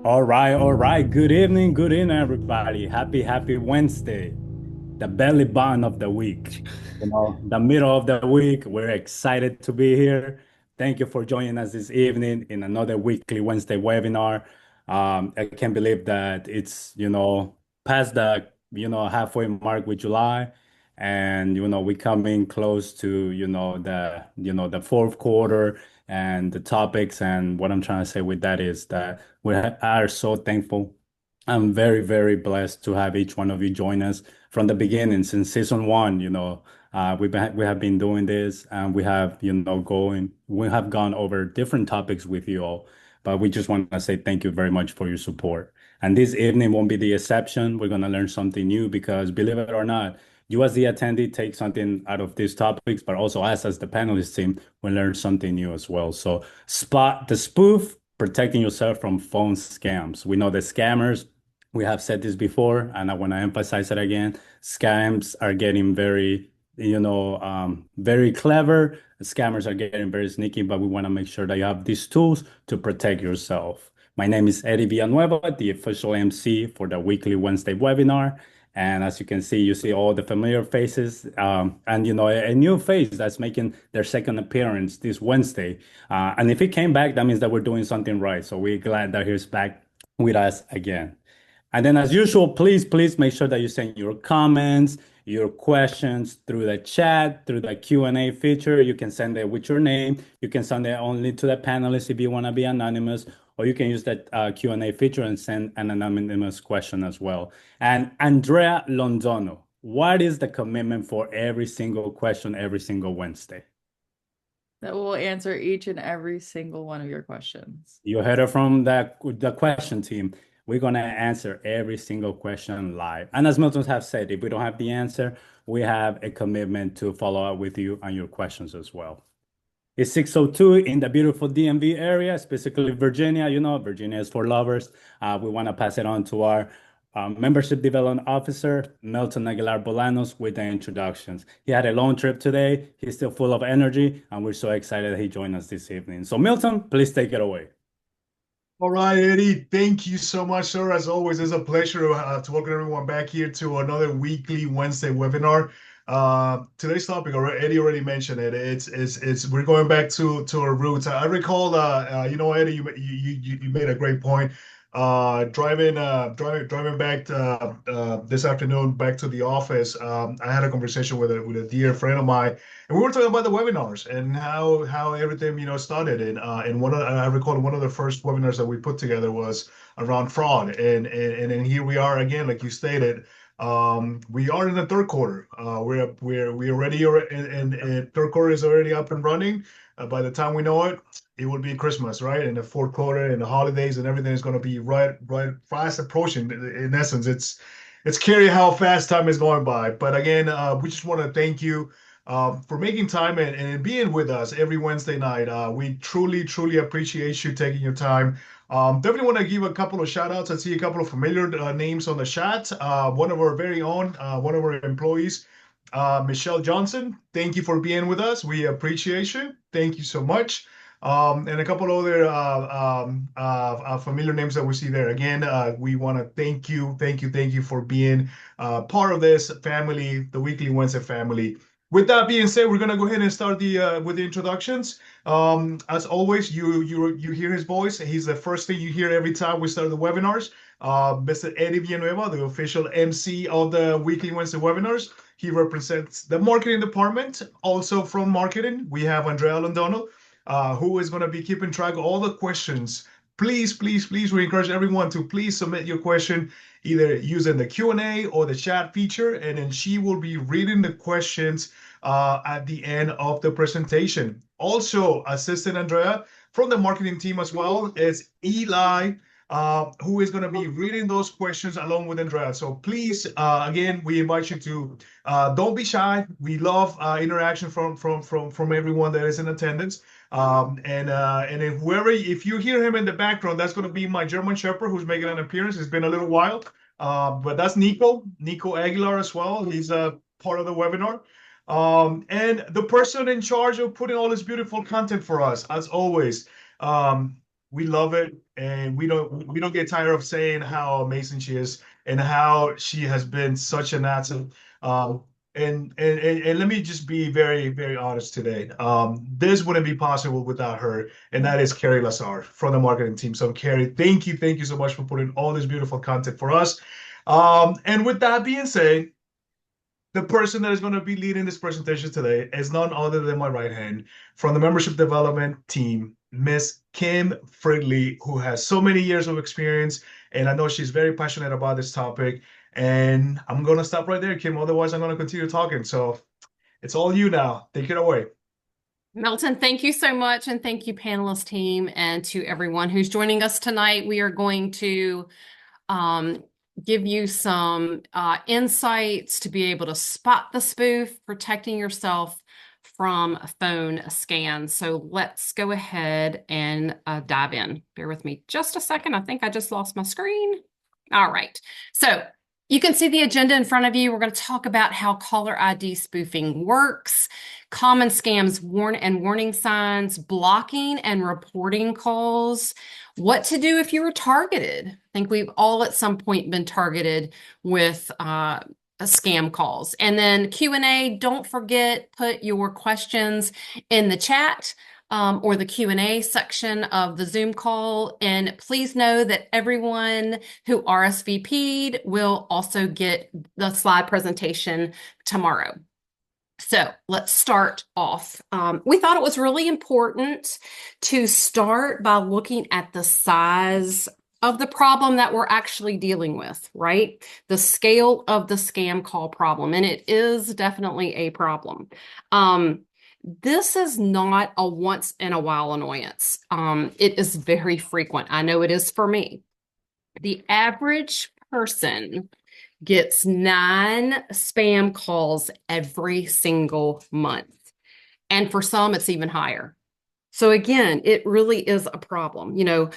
All right. Good evening, everybody. Happy Wednesday, the belly button of the week. The middle of the week. We're excited to be here. Thank you for joining us this evening in another weekly Wednesday webinar. I can't believe that it's, past the, halfway mark with July, and we're coming close to, the fourth quarter and the topics. And what I'm trying to say with that is that we are so thankful. I'm very, very blessed to have each one of you join us from the beginning since season one. We have been doing this, and we have gone over different topics with you all, but we just want to say thank you very much for your support. And this evening won't be the exception. We're going to learn something new because, believe it or not, you as the attendee take something out of these topics, but also us as the panelist team will learn something new as well. So spot the spoof, protecting yourself from phone scams. We know the scammers, we have said this before, and I want to emphasize it again. Scams are getting very clever. Scammers are getting very sneaky, but we want to make sure that you have these tools to protect yourself. My name is Eddie Villanueva, the official MC for the weekly Wednesday webinar. And as you can see, you see all the familiar faces, and a new face that's making their second appearance this Wednesday. And if he came back, that means that we're doing something right. So we're glad that he's back with us again. And then, as usual, please make sure that you send your comments, your questions through the chat, through the Q&A feature. You can send it with your name. You can send it only to the panelists if you want to be anonymous, or you can use that Q&A feature and send an anonymous question as well. And Andrea Londono, what is the commitment for every single question every single Wednesday? That will answer each and every single one of your questions. You heard it from the question team. We're going to answer every single question live. And as Milton have said, if we don't have the answer, we have a commitment to follow up with you on your questions as well. It's 6:02 in the beautiful DMV area, specifically Virginia. Virginia is for lovers. We want to pass it on to our membership development officer, Milton Aguilar Bolanos, with the introductions. He had a long trip today. He's still full of energy, and we're so excited that he joined us this evening. So, Milton, please take it away. All right, Eddie. Thank you so much, sir. As always, it's a pleasure to welcome everyone back here to another weekly Wednesday webinar. Today's topic, Eddie already mentioned it. It's we're going back to our roots. I recall, Eddie, you made a great point. Driving back this afternoon back to the office. I had a conversation with a dear friend of mine, and we were talking about the webinars and how everything started. And I recall one of the first webinars that we put together was around fraud, and then here we are again, like you stated. We are in the third quarter. We already are, and third quarter is already up and running. By the time we know it, it will be Christmas, right? And the fourth quarter and the holidays and everything is going to be right fast approaching. In essence, it's scary how fast time is going by. But again, we just want to thank you for making time and being with us every Wednesday night. We truly appreciate you taking your time. Definitely want to give a couple of shout outs. I see a couple of familiar names on the chat. One of our very own, one of our employees, Michelle Johnson. Thank you for being with us. We appreciate you. Thank you so much. And a couple other familiar names that we see there. Again, we want to thank you for being part of this family, the Weekly Wednesday family. With that being said, we're gonna go ahead and start with the introductions. As always, you hear his voice. He's the first thing you hear every time we start the webinars. Mr. Eddie Villanueva, the official MC of the Weekly Wednesday webinars. He represents the marketing department. Also from marketing, we have Andrea Londono, who is going to be keeping track of all the questions. Please, we encourage everyone to please submit your question either using the Q&A or the chat feature, and then she will be reading the questions at the end of the presentation. Also, assistant Andrea from the marketing team as well is Eli, who is going to be reading those questions along with Andrea. So please, again, we invite you to don't be shy. We love interaction from everyone that is in attendance. And then if you hear him in the background, that's going to be my German Shepherd who's making an appearance. It's been a little while, but that's Nico Aguilar as well. He's a part of the webinar. And the person in charge of putting all this beautiful content for us, as always, We love it, and we don't get tired of saying how amazing she is and how she has been such an asset. And let me just be very, very honest today. This wouldn't be possible without her, and that is Carrie Lazar from the marketing team. So, Carrie, thank you so much for putting all this beautiful content for us. And with that being said, the person that is going to be leading this presentation today is none other than my right hand from the membership development team, Miss Kim Fridley, who has so many years of experience, and I know she's very passionate about this topic. And I'm going to stop right there, Kim. Otherwise, I'm going to continue talking. So it's all you now. Take it away. Melton, thank you so much. And thank you, panelist team, and to everyone who's joining us tonight. We are going to give you some insights to be able to spot the spoof, protecting yourself from phone scans. So let's go ahead and dive in. Bear with me just a second. I think I just lost my screen. All right. So you can see the agenda in front of you. We're going to talk about how caller ID spoofing works, common scams, warning signs, blocking and reporting calls, what to do if you were targeted. I think we've all at some point been targeted with scam calls. And then Q&A, don't forget, put your questions in the chat or the Q&A section of the Zoom call. And please know that everyone who RSVP'd will also get the slide presentation tomorrow. So let's start off. We thought it was really important to start by looking at the size of the problem that we're actually dealing with, right? The scale of the scam call problem, and it is definitely a problem. This is not a once in a while annoyance. It is very frequent. I know it is for me. The average person gets 9 spam calls every single month. And for some, it's even higher. So again, it really is a problem. You know,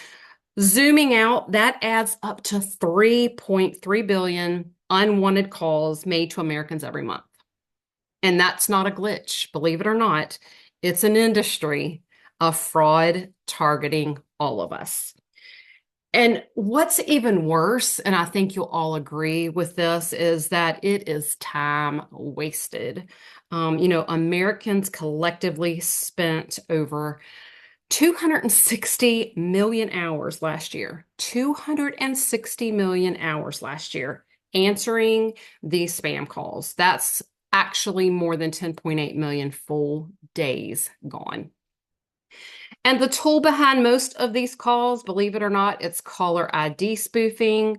zooming out, that adds up to 3.3 billion unwanted calls made to Americans every month. And that's not a glitch, believe it or not. It's an industry of fraud targeting all of us. And what's even worse, and I think you'll all agree with this, is that it is time wasted. You know, Americans collectively spent over 260 million hours last year, 260 million hours last year answering these spam calls. That's actually more than 10.8 million full days gone. And the tool behind most of these calls, believe it or not, it's caller ID spoofing.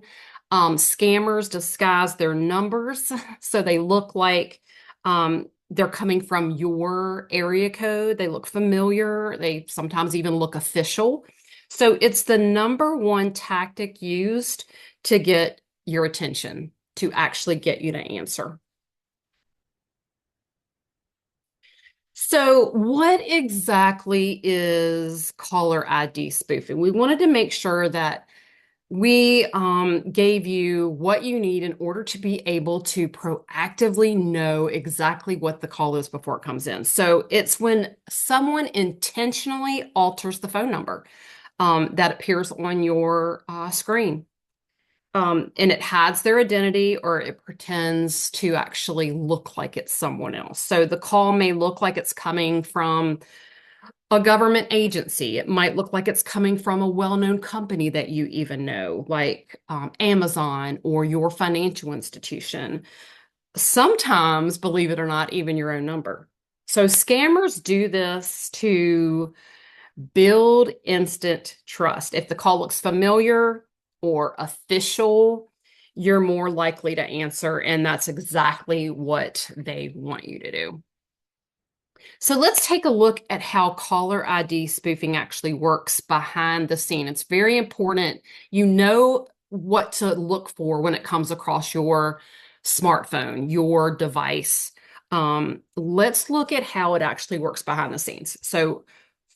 Scammers disguise their numbers so they look like they're coming from your area code. They look familiar. They sometimes even look official. So it's the number one tactic used to get your attention, to actually get you to answer. So what exactly is caller ID spoofing? We wanted to make sure that we gave you what you need in order to be able to proactively know exactly what the call is before it comes in. So it's when someone intentionally alters the phone number that appears on your screen. And it hides their identity, or it pretends to actually look like it's someone else. So the call may look like it's coming from a government agency. It might look like it's coming from a well-known company that you even know, like Amazon or your financial institution. Sometimes, believe it or not, even your own number. So scammers do this to build instant trust. If the call looks familiar or official, you're more likely to answer, and that's exactly what they want you to do. So let's take a look at how caller ID spoofing actually works behind the scene. It's very important you know what to look for when it comes across your smartphone, your device. Let's look at how it actually works behind the scenes. So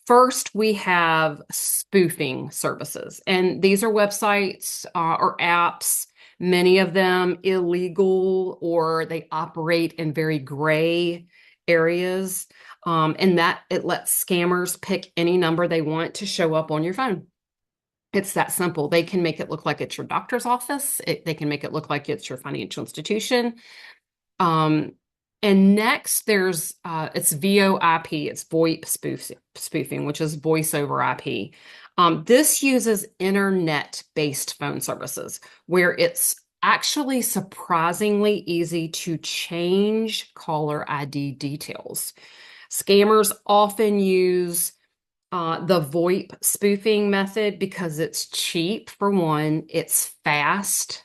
first, we have spoofing services, and these are websites or apps, many of them illegal, or they operate in very gray areas, and that it lets scammers pick any number they want to show up on your phone. It's that simple. They can make it look like it's your doctor's office. They can make it look like it's your financial institution. Um, and next there's it's VoIP, it's spoofing, which is voice over IP. This uses internet-based phone services where it's actually surprisingly easy to change caller ID details. Scammers often use the VoIP spoofing method because it's cheap, for one, it's fast,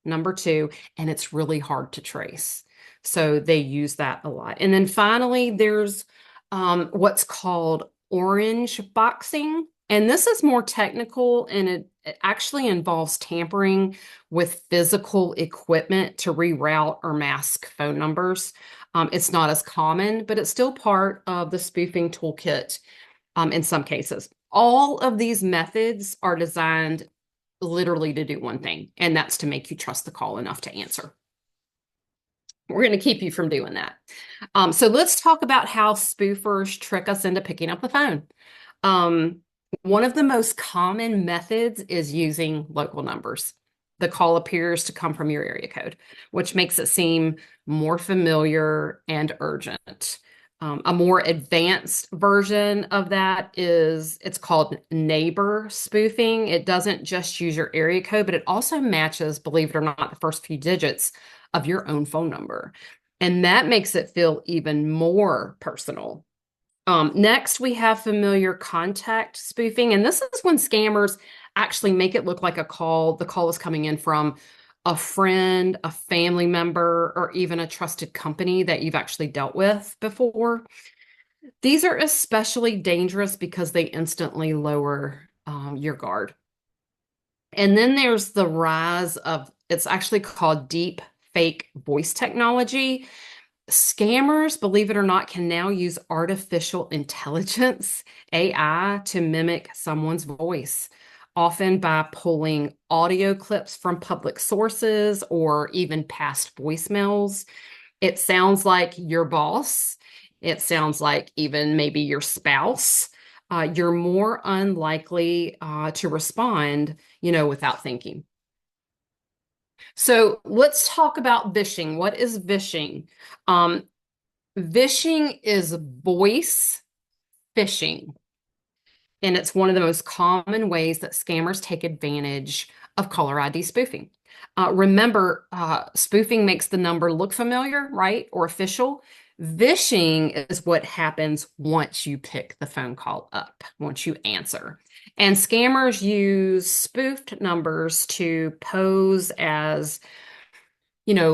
number two, and it's really hard to trace. So they use that a lot. And then finally, there's what's called orange boxing. And this is more technical, and it actually involves tampering with physical equipment to reroute or mask phone numbers. It's not as common, but it's still part of the spoofing toolkit in some cases. All of these methods are designed literally to do one thing, and that's to make you trust the call enough to answer. We're going to keep you from doing that. So let's talk about how spoofers trick us into picking up the phone. One of the most common methods is using local numbers. The call appears to come from your area code, which makes it seem more familiar and urgent. A more advanced version of that is it's called neighbor spoofing. It doesn't just use your area code, but it also matches, believe it or not, the first few digits of your own phone number. And that makes it feel even more personal. Next, we have familiar contact spoofing. And this is when scammers actually make it look like a call. The call is coming in from a friend, a family member, or even a trusted company that you've actually dealt with before. These are especially dangerous because they instantly lower your guard. And then there's the rise of, it's actually called deep fake voice technology. Scammers, believe it or not, can now use artificial intelligence, AI, to mimic someone's voice, often by pulling audio clips from public sources or even past voicemails. It sounds like your boss. It sounds like even maybe your spouse. You're more unlikely to respond, without thinking. So let's talk about vishing. What is vishing? Vishing is voice phishing, and it's one of the most common ways that scammers take advantage of caller ID spoofing. Remember, spoofing makes the number look familiar, right, or official. Vishing is what happens once you pick the phone call up, once you answer. And scammers use spoofed numbers to pose as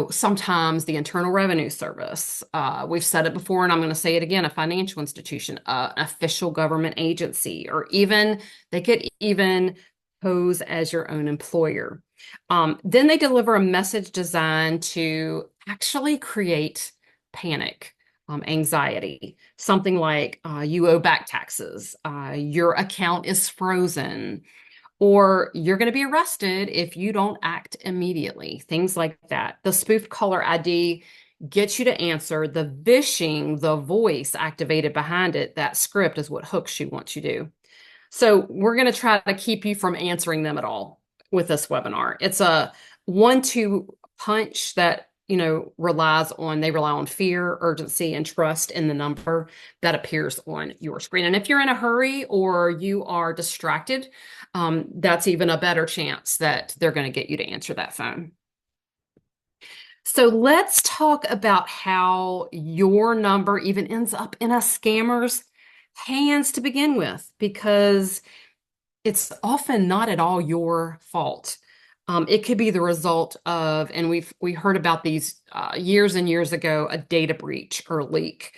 sometimes the Internal Revenue Service. We've said it before, and I'm going to say it again, a financial institution, an official government agency, or even they could even pose as your own employer. Then they deliver a message designed to actually create panic, anxiety, something like you owe back taxes, your account is frozen, or you're going to be arrested if you don't act immediately, things like that. The spoofed caller ID gets you to answer. The vishing, the voice activated behind it, that script is what hooks you once you do. So we're going to try to keep you from answering them at all with this webinar. It's a 1-2 punch that they rely on fear, urgency, and trust in the number that appears on your screen. And if you're in a hurry or you are distracted, that's even a better chance that they're going to get you to answer that phone. So let's talk about how your number even ends up in a scammer's hands to begin with, because it's often not at all your fault. It could be the result of, and we heard about these years and years ago, a data breach or leak,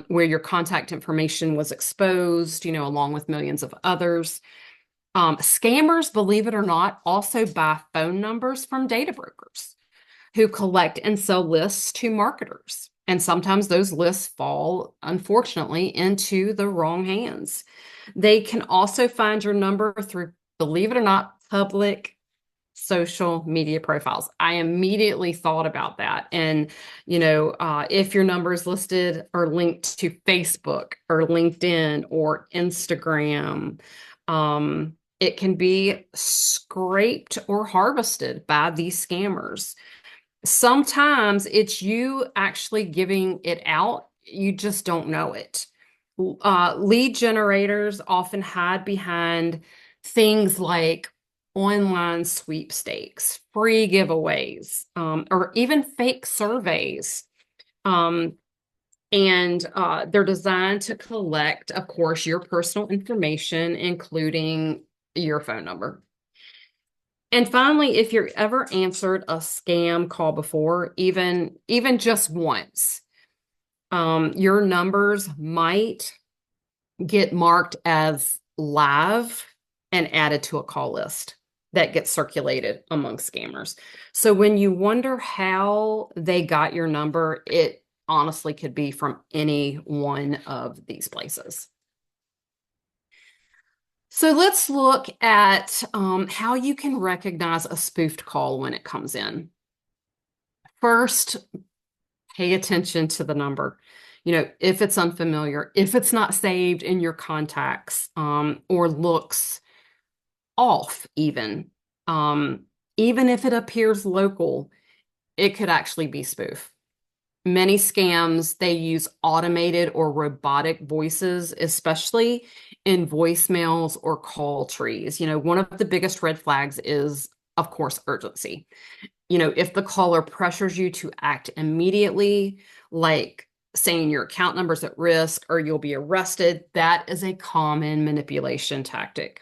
where your contact information was exposed, along with millions of others. Scammers, believe it or not, also buy phone numbers from data brokers who collect and sell lists to marketers. And sometimes those lists fall, unfortunately, into the wrong hands. They can also find your number through, believe it or not, public social media profiles. I immediately thought about that. And, if your number is listed or linked to Facebook or LinkedIn or Instagram, It can be scraped or harvested by these scammers. Sometimes it's you actually giving it out, you just don't know it. Lead generators often hide behind things like online sweepstakes, free giveaways, or even fake surveys. Um, and they're designed to collect, of course, your personal information, including your phone number. And finally, if you're ever answered a scam call before, even just once, your numbers might get marked as live and added to a call list that gets circulated among scammers. So when you wonder how they got your number, it honestly could be from any one of these places. So let's look at how you can recognize a spoofed call when it comes in. First, pay attention to the number. If it's unfamiliar, if it's not saved in your contacts, or looks off even. Even if it appears local, it could actually be spoof. Many scams, they use automated or robotic voices, especially in voicemails or call trees. One of the biggest red flags is, of course, urgency. If the caller pressures you to act immediately, like saying your account number's at risk or you'll be arrested, that is a common manipulation tactic.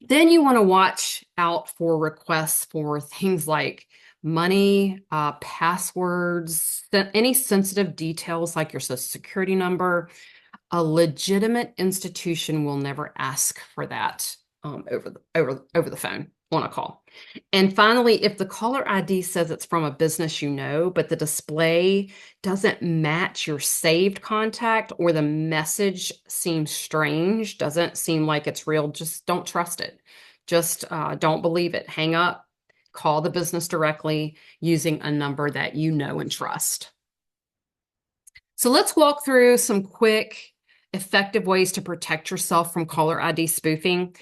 Then you want to watch out for requests for things like money, passwords, any sensitive details like your social security number. A legitimate institution will never ask for that over the phone on a call. And finally, if the caller ID says it's from a business but the display doesn't match your saved contact or the message seems strange, doesn't seem like it's real, just don't trust it. Just don't believe it. Hang up, call the business directly using a number that you know and trust. So let's walk through some quick, effective ways to protect yourself from caller ID spoofing.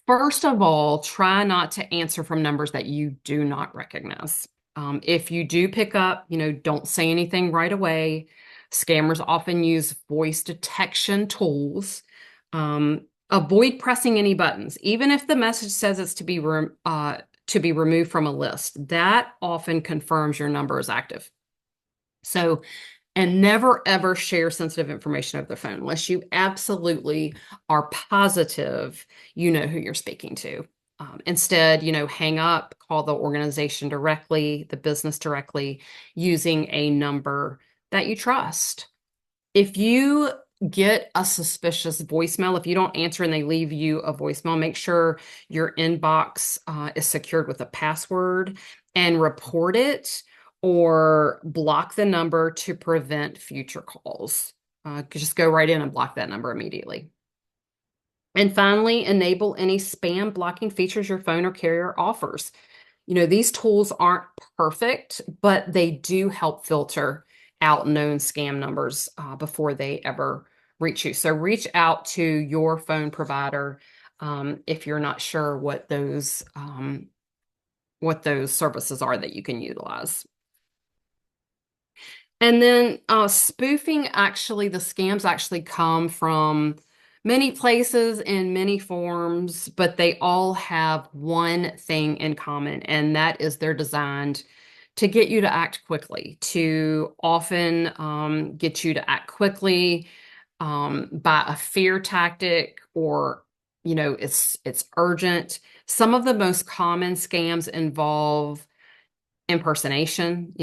First of all, try not to answer from numbers that you do not recognize. If you do pick up, don't say anything right away. Scammers often use voice detection tools. Avoid pressing any buttons, even if the message says it's to be removed from a list. That often confirms your number is active. So, and never ever share sensitive information over the phone unless you absolutely are positive you know who you're speaking to. Instead, hang up, call the organization directly, the business directly, using a number that you trust. If you get a suspicious voicemail, if you don't answer and they leave you a voicemail, make sure your inbox is secured with a password and report it or block the number to prevent future calls. Just go right in and block that number immediately. And finally, enable any spam blocking features your phone or carrier offers. These tools aren't perfect, but they do help filter out known scam numbers before they ever reach you. So reach out to your phone provider if you're not sure what those services are that you can utilize. And then spoofing, actually, the scams actually come from many places in many forms, but they all have one thing in common, and that is they're designed to get you to act quickly, to often get you to act quickly by a fear tactic or, it's urgent. Some of the most common scams involve impersonation.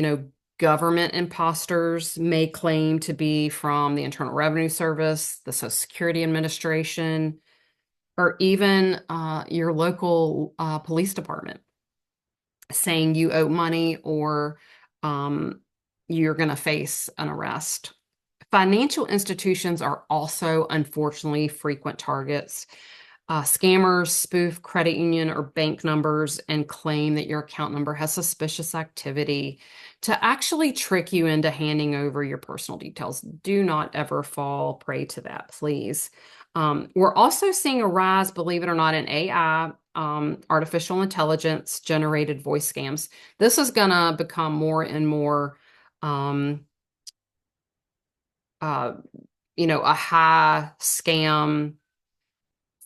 Government imposters may claim to be from the Internal Revenue Service, the Social Security Administration, or even your local police department, saying you owe money or you're going to face an arrest. Financial institutions are also, unfortunately, frequent targets. Scammers spoof credit union or bank numbers and claim that your account number has suspicious activity to actually trick you into handing over your personal details. Do not ever fall prey to that, please. We're also seeing a rise, believe it or not, in AI, artificial intelligence generated voice scams. This is going to become more and more, a high scam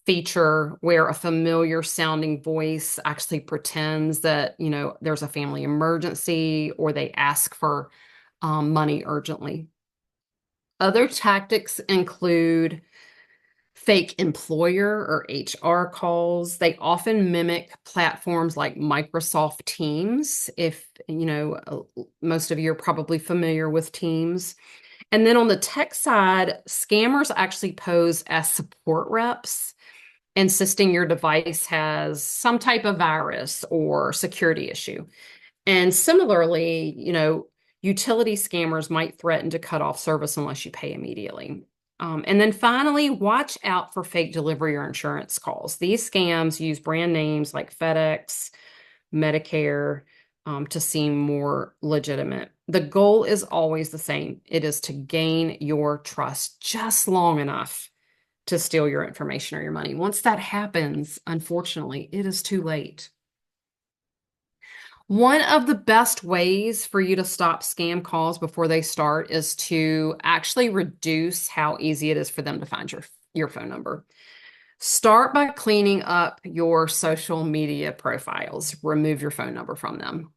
feature where a familiar sounding voice actually pretends that, there's a family emergency or they ask for money urgently. Other tactics include fake employer or HR calls. They often mimic platforms like Microsoft Teams. If, most of you are probably familiar with Teams. And then on the tech side, scammers actually pose as support reps, insisting your device has some type of virus or security issue. And similarly, utility scammers might threaten to cut off service unless you pay immediately. And then finally, watch out for fake delivery or insurance calls. These scams use brand names like FedEx, Medicare, to seem more legitimate. The goal is always the same. It is to gain your trust just long enough to steal your information or your money. Once that happens, unfortunately, it is too late. One of the best ways for you to stop scam calls before they start is to actually reduce how easy it is for them to find your phone number. Start by cleaning up your social media profiles. Remove your phone number from them.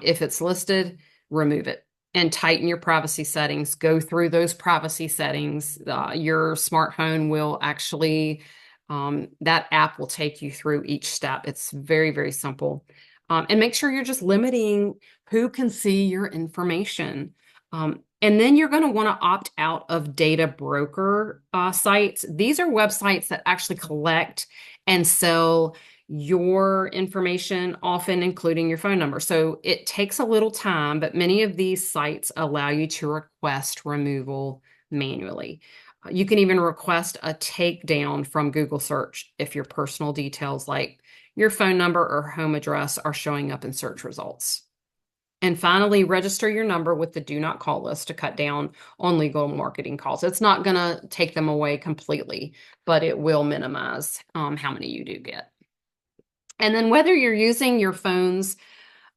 If it's listed, remove it and tighten your privacy settings. Go through those privacy settings. Your smartphone will actually, that app will take you through each step. It's very, very simple. And make sure you're just limiting who can see your information. And then you're going to want to opt out of data broker sites. These are websites that actually collect and sell your information, often including your phone number. So it takes a little time, but many of these sites allow you to request removal manually. You can even request a takedown from Google search if your personal details like your phone number or home address are showing up in search results. And finally, register your number with the do not call list to cut down on legal marketing calls. It's not going to take them away completely, but it will minimize how many you do get. And then whether you're using your phone's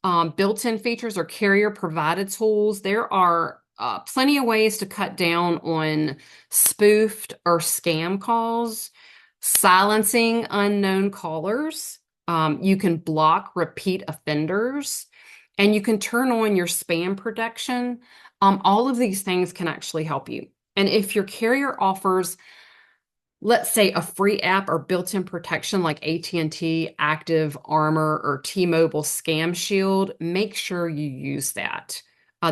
built-in features or carrier-provided tools, there are plenty of ways to cut down on spoofed or scam calls, silencing unknown callers. You can block repeat offenders, and you can turn on your spam protection. All of these things can actually help you. And if your carrier offers, let's say, a free app or built-in protection like AT&T Active Armor or T-Mobile Scam Shield, make sure you use that.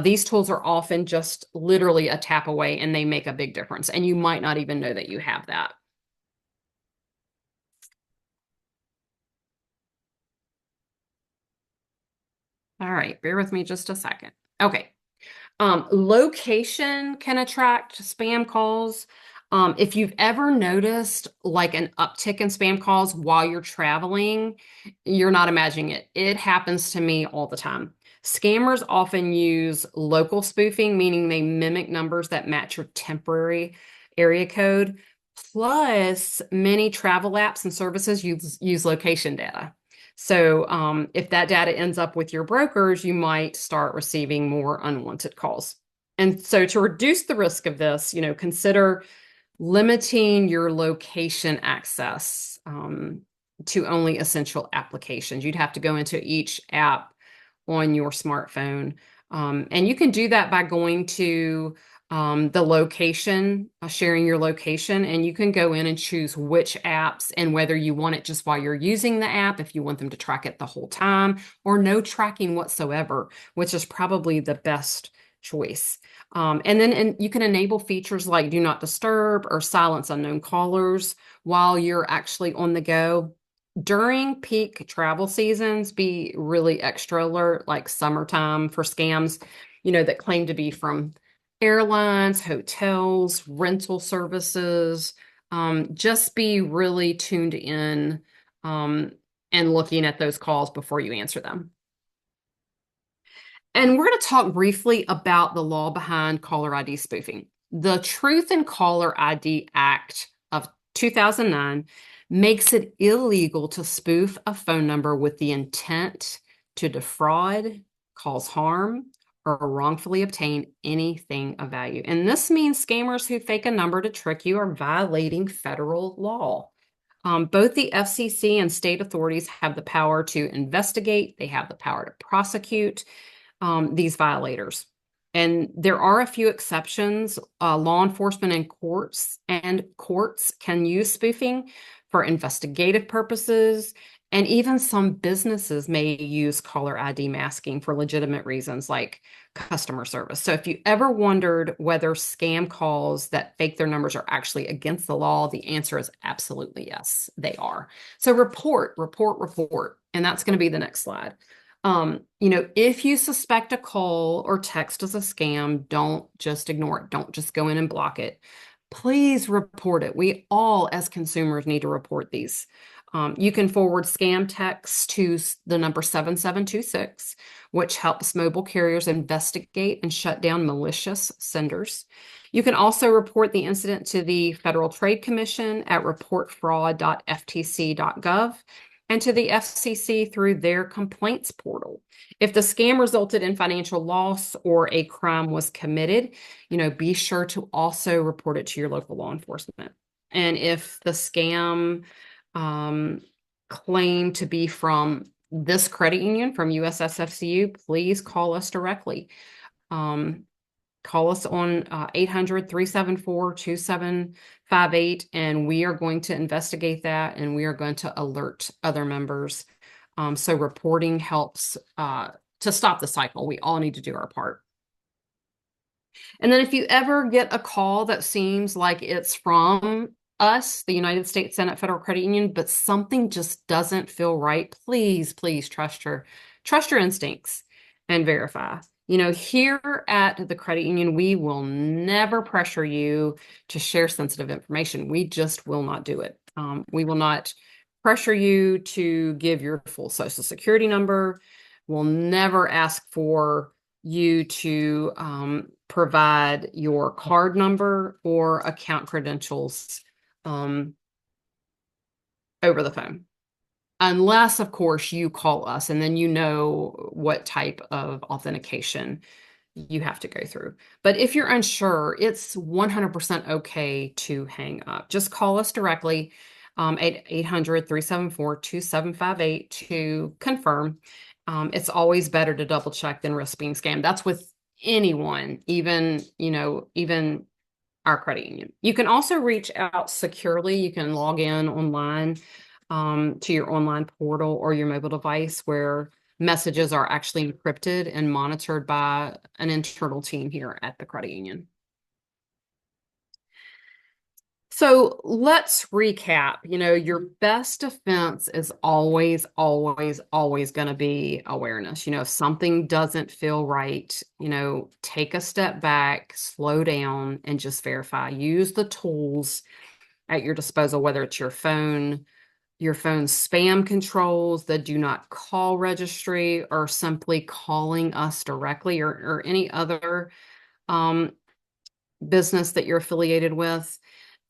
These tools are often just literally a tap away, and they make a big difference. And you might not even know that you have that. All right, bear with me just a second. Okay. Location can attract spam calls. If you've ever noticed like an uptick in spam calls while you're traveling, you're not imagining it. It happens to me all the time. Scammers often use local spoofing, meaning they mimic numbers that match your temporary area code. Plus, many travel apps and services use location data. So if that data ends up with your brokers, you might start receiving more unwanted calls. And so to reduce the risk of this, consider limiting your location access to only essential applications. You'd have to go into each app on your smartphone. And you can do that by going to the location, sharing your location, and you can go in and choose which apps and whether you want it just while you're using the app, if you want them to track it the whole time, or no tracking whatsoever, which is probably the best choice. And then you can enable features like do not disturb or silence unknown callers while you're actually on the go. During peak travel seasons, be really extra alert, like summertime, for scams, that claim to be from airlines, hotels, rental services, Just be really tuned in and looking at those calls before you answer them. And we're going to talk briefly about the law behind caller ID spoofing. The Truth in Caller ID Act of 2009 makes it illegal to spoof a phone number with the intent to defraud, cause harm, or wrongfully obtain anything of value. And this means scammers who fake a number to trick you are violating federal law. Both the FCC and state authorities have the power to investigate, they have the power to prosecute these violators. And there are a few exceptions. Law enforcement and courts can use spoofing for investigative purposes, and even some businesses may use caller ID masking for legitimate reasons like customer service. So if you ever wondered whether scam calls that fake their numbers are actually against the law, the answer is absolutely yes, they are. So report, and that's going to be the next slide. If you suspect a call or text as a scam, don't just ignore it. Don't just go in and block it. Please report it. We all, as consumers, need to report these. You can forward scam texts to the number 7726, which helps mobile carriers investigate and shut down malicious senders. You can also report the incident to the Federal Trade Commission at reportfraud.ftc.gov. and to the FCC through their complaints portal. If the scam resulted in financial loss or a crime was committed, be sure to also report it to your local law enforcement. And if the scam claimed to be from this credit union, from USSFCU, please call us directly. Call us on 800-374-2758, and we are going to investigate that, and we are going to alert other members. So reporting helps to stop the cycle. We all need to do our part. And then if you ever get a call that seems like it's from us, the United States Senate Federal Credit Union, but something just doesn't feel right, please trust your instincts and verify. Here at the credit union, we will never pressure you to share sensitive information. We just will not do it. We will not pressure you to give your full Social Security number. We'll never ask for you to provide your card number or account credentials over the phone. Unless, of course, you call us and then what type of authentication you have to go through. But if you're unsure, it's 100% okay to hang up. Just call us directly at 800-374-2758 to confirm. It's always better to double check than risk being scammed. That's with anyone, even our credit union. You can also reach out securely. You can log in online to your online portal or your mobile device where messages are actually encrypted and monitored by an internal team here at the credit union. So let's recap. Your best defense is always going to be awareness. If something doesn't feel right, take a step back, slow down, and just verify. Use the tools at your disposal, whether it's your phone's spam controls, the do not call registry, or simply calling us directly, or any other business that you're affiliated with.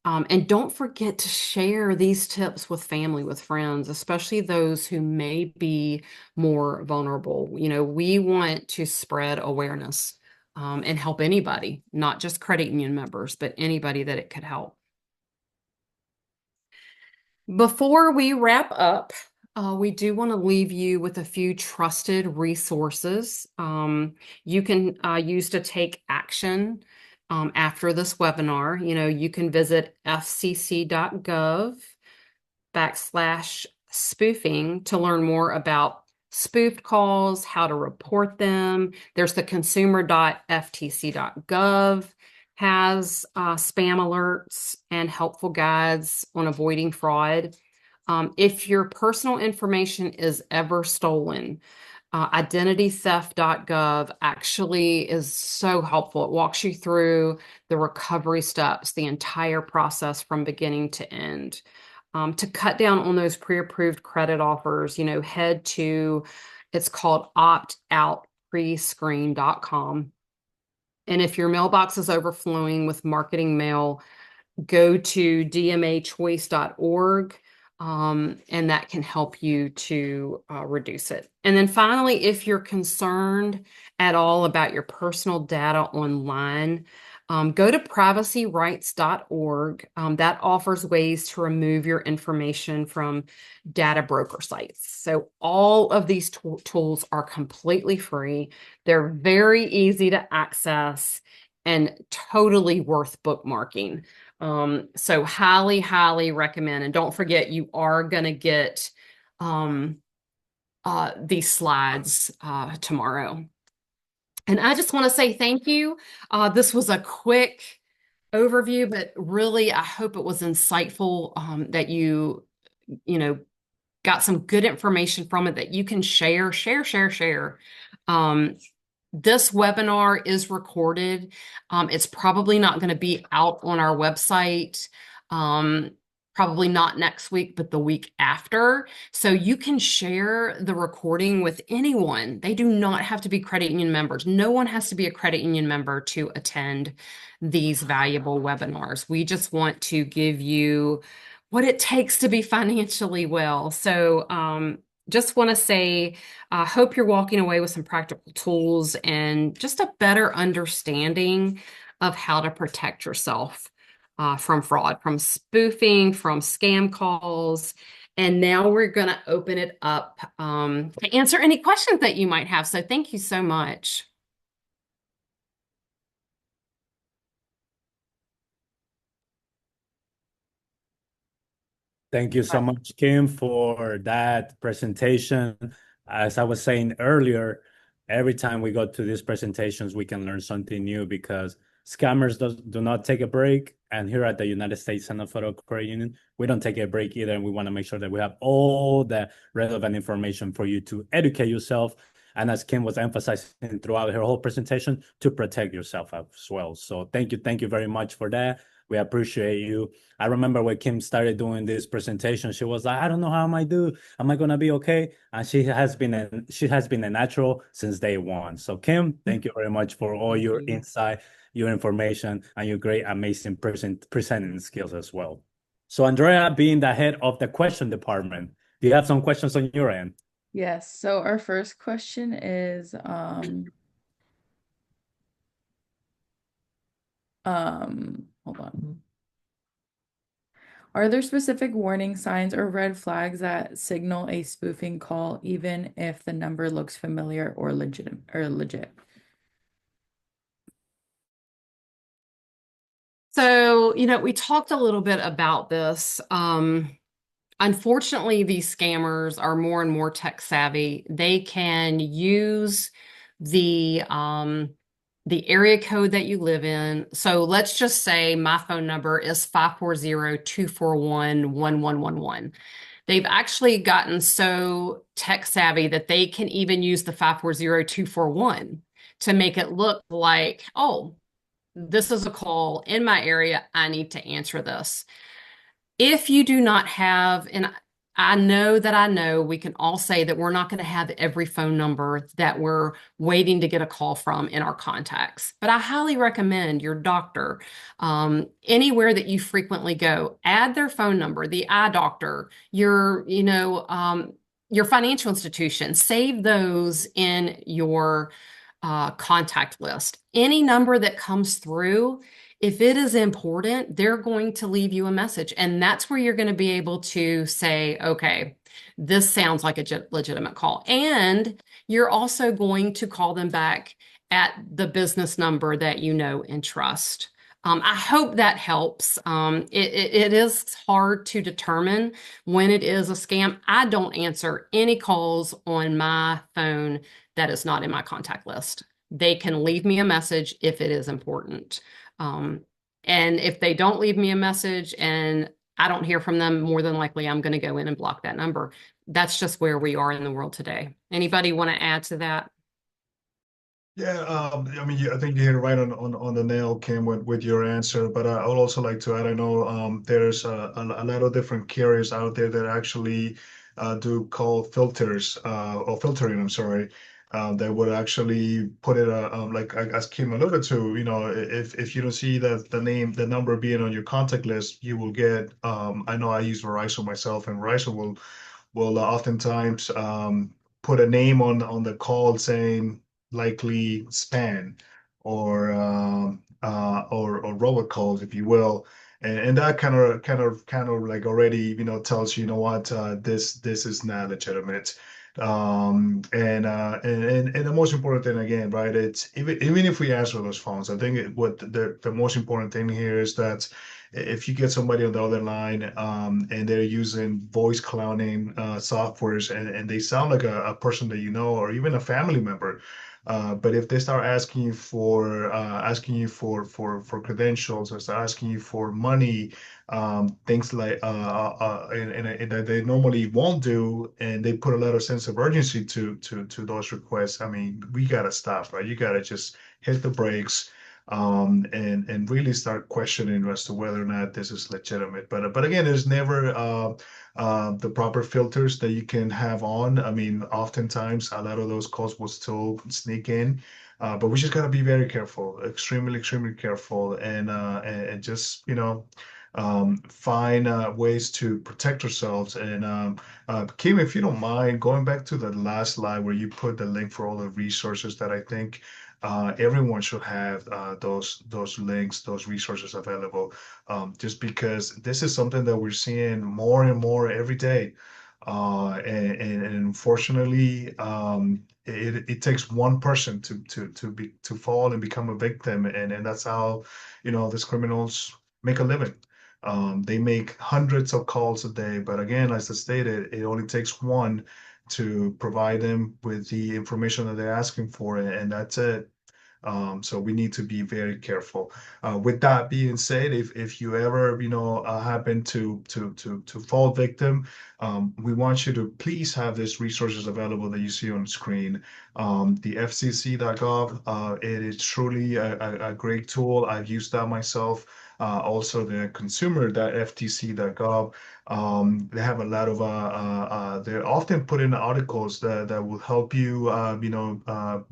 And don't forget to share these tips with family, with friends, especially those who may be more vulnerable. We want to spread awareness and help anybody, not just credit union members, but anybody that it could help. Before we wrap up, we do want to leave you with a few trusted resources you can use to take action after this webinar. You can visit fcc.gov/spoofing to learn more about spoofed calls, how to report them. There's the consumer.ftc.gov has spam alerts and helpful guides on avoiding fraud. If your personal information is ever stolen, identitytheft.gov actually is so helpful. It walks you through the recovery steps, the entire process from beginning to end. To cut down on those pre-approved credit offers, head to, it's called optoutprescreen.com. And if your mailbox is overflowing with marketing mail, go to dmachoice.org, and that can help you to reduce it. And then finally, if you're concerned at all about your personal data online, go to privacyrights.org. That offers ways to remove your information from data broker sites. So all of these tools are completely free. They're very easy to access and totally worth bookmarking. So highly, highly recommend. And don't forget, you are going to get these slides tomorrow. And I just want to say thank you. This was a quick overview, but really, I hope it was insightful, that you got some good information from it that you can share. This webinar is recorded. It's probably not going to be out on our website. Probably not next week, but the week after. So you can share the recording with anyone. They do not have to be credit union members. No one has to be a credit union member to attend these valuable webinars. We just want to give you what it takes to be financially well. So just want to say, I hope you're walking away with some practical tools and just a better understanding of how to protect yourself from fraud, from spoofing, from scam calls. And now we're going to open it up to answer any questions that you might have. So thank you so much. Thank you so much, Kim, for that presentation. As I was saying earlier, every time we go to these presentations, we can learn something new because scammers do not take a break. And here at the United States Center for Credit Union, we don't take a break either. And we want to make sure that we have all the relevant information for you to educate yourself. And as Kim was emphasizing throughout her whole presentation, to protect yourself as well. So thank you very much for that. We appreciate you. I remember when Kim started doing this presentation, she was like, I don't know how am I do. Am I gonna be okay? And she has been a natural since day one. So Kim, thank you very much for all your insight, your information, and your great, amazing presenting skills as well. So Andrea, being the head of the question department, do you have some questions on your end? Yes. So our first question is, hold on. Are there specific warning signs or red flags that signal a spoofing call, even if the number looks familiar or legit? So, we talked a little bit about this. Unfortunately, these scammers are more and more tech savvy. They can use the area code that you live in. So let's just say my phone number is 540-241-1111. They've actually gotten so tech savvy that they can even use the 540-241 to make it look like, oh, this is a call in my area. I need to answer this. If you do not have, and I know we can all say that we're not going to have every phone number that we're waiting to get a call from in our contacts, but I highly recommend your doctor, anywhere that you frequently go, add their phone number, the eye doctor, your financial institution, save those in your contact list. Any number that comes through, if it is important, they're going to leave you a message. And that's where you're going to be able to say, okay, this sounds like a legitimate call. And you're also going to call them back at the business number that you know and trust. I hope that helps. It is hard to determine when it is a scam. I don't answer any calls on my phone that is not in my contact list. They can leave me a message if it is important. And if they don't leave me a message and I don't hear from them, more than likely I'm going to go in and block that number. That's just where we are in the world today. Anybody want to add to that? Yeah, I mean, I think you hit it right on the nail, Kim, with your answer. But I would also like to add, I know there's a lot of different carriers out there that actually do call filters or filtering, I'm sorry, that would actually put it like as Kim alluded to, if you don't see the number being on your contact list, you will get. I know I use Verizon myself, and Verizon will oftentimes put a name on the call saying likely spam or robocalls, if you will. And that kind of like already, tells you, what, this is not legitimate. And the most important thing again, right? It's even if we answer those phones, I think what the most important thing here is that if you get somebody on the other line, and they're using voice cloning softwares, and they sound like a person that you know, or even a family member, but if they start asking you for credentials, or start asking you for money, things like and that they normally won't do, and they put a lot of sense of urgency to those requests, I mean, we gotta stop, right? You gotta just hit the brakes, and really start questioning as to whether or not this is legitimate. But again, there's never the proper filters that you can have on. I mean, oftentimes a lot of those calls will still sneak in, but we just gotta be very careful, extremely careful, and just find ways to protect ourselves. And Kim, if you don't mind, going back to the last slide where you put the link for all the resources that I think everyone should have those links, those resources available, just because this is something that we're seeing more and more every day. And unfortunately, it takes one person to fall and become a victim, and that's how these criminals make a living. They make hundreds of calls a day, but again, as I stated, it only takes one to provide them with the information that they're asking for, and that's it. So we need to be very careful. With that being said, if you ever happen to fall victim, we want you to please have these resources available that you see on the screen. The FCC.gov, it is truly a great tool. I've used that myself. Also, the consumer.ftc.gov. They have a lot of they're often put in articles that will help you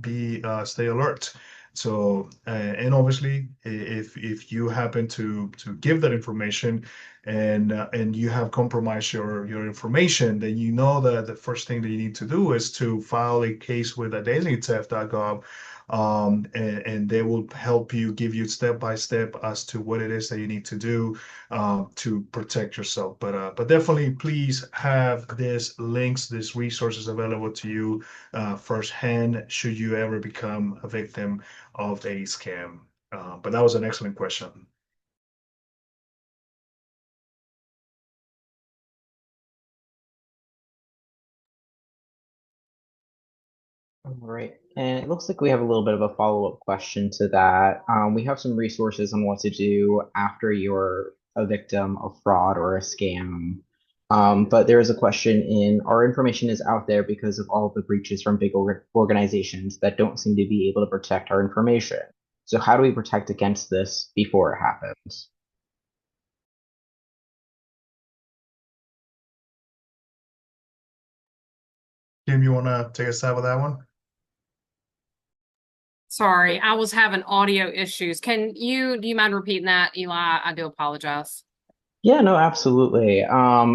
be stay alert. So, and obviously, if you happen to give that information, and you have compromised your information, then you know that the first thing that you need to do is to file a case with identitytheft.gov, and they will help you, give you step by step as to what it is that you need to do to protect yourself. But definitely, please have these links, these resources available to you firsthand, should you ever become a victim of a scam. But that was an excellent question. All right. And it looks like we have a little bit of a follow-up question to that. We have some resources on what to do after you're a victim of fraud or a scam. But there is a question in our information is out there because of all the breaches from big organizations that don't seem to be able to protect our information. So how do we protect against this before it happens? Kim, you want to take a stab at that one? Sorry, I was having audio issues. Do you mind repeating that, Eli? I do apologize. Yeah, no, absolutely.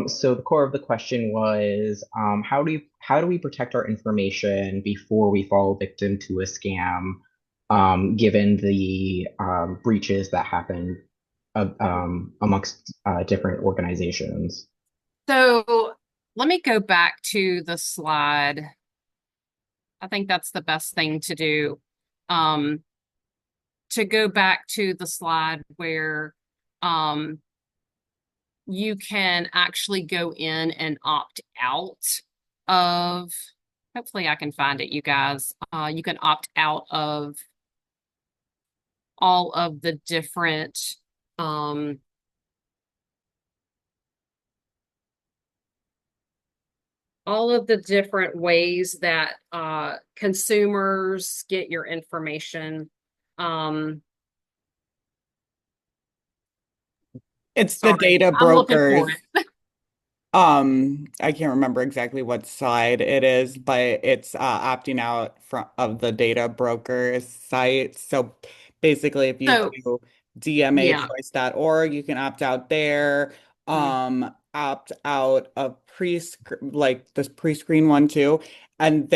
So the core of the question was, how do we protect our information before we fall victim to a scam, given the breaches that happen amongst different organizations? So let me go back to the slide. I think that's the best thing to do. To go back to the slide where you can actually go in and opt out of, hopefully I can find it, you guys. You can opt out of all of the different all of the different ways that consumers get your information. It's the Sorry, data I'm looking for brokers. it. I can't remember exactly what side it is, but it's opting out from of the data brokers site. So basically, if you So, do yeah. dmachoice.org, you can opt out there. Yeah. Opt out of like this pre-screen one too. And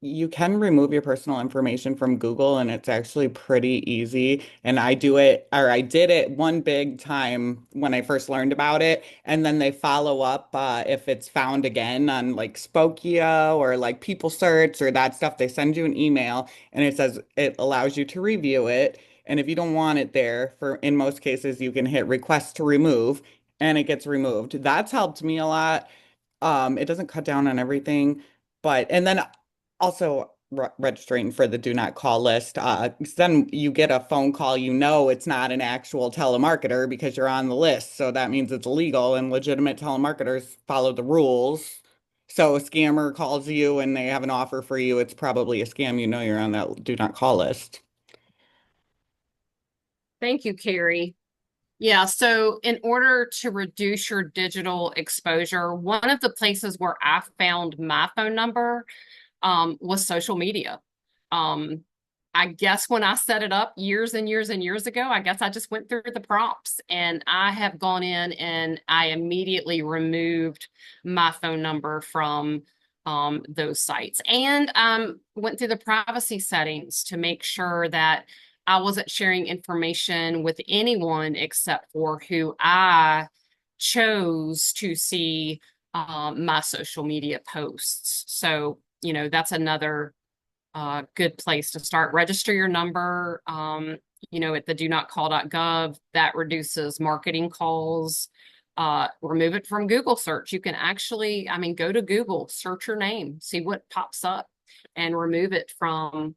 you can remove your personal information from Google, and it's actually pretty easy. And I did it one big time when I first learned about it. And then they follow up if it's found again on like Spokia or like People Search or that stuff. They send you an email and it says it allows you to review it. And if you don't want it there, in most cases, you can hit request to remove and it gets removed. That's helped me a lot. It doesn't cut down on everything, but and then also registering for the do not call list. 'Cause then you get a phone call, it's not an actual telemarketer because you're on the list. So that means it's legal and legitimate telemarketers follow the rules. So a scammer calls you and they have an offer for you, it's probably a scam. You're on that do not call list. Thank you, Carrie. Yeah, so in order to reduce your digital exposure, one of the places where I found my phone number was social media. Um, I guess when I set it up years and years and years ago, I guess I just went through the prompts and I have gone in and I immediately removed my phone number from those sites and went through the privacy settings to make sure that I wasn't sharing information with anyone except for who I chose to see my social media posts. So, that's another good place to start. Register your number, at the donotcall.gov. That reduces marketing calls. Remove it from Google search. You can actually, go to Google, search your name, see what pops up, and remove it from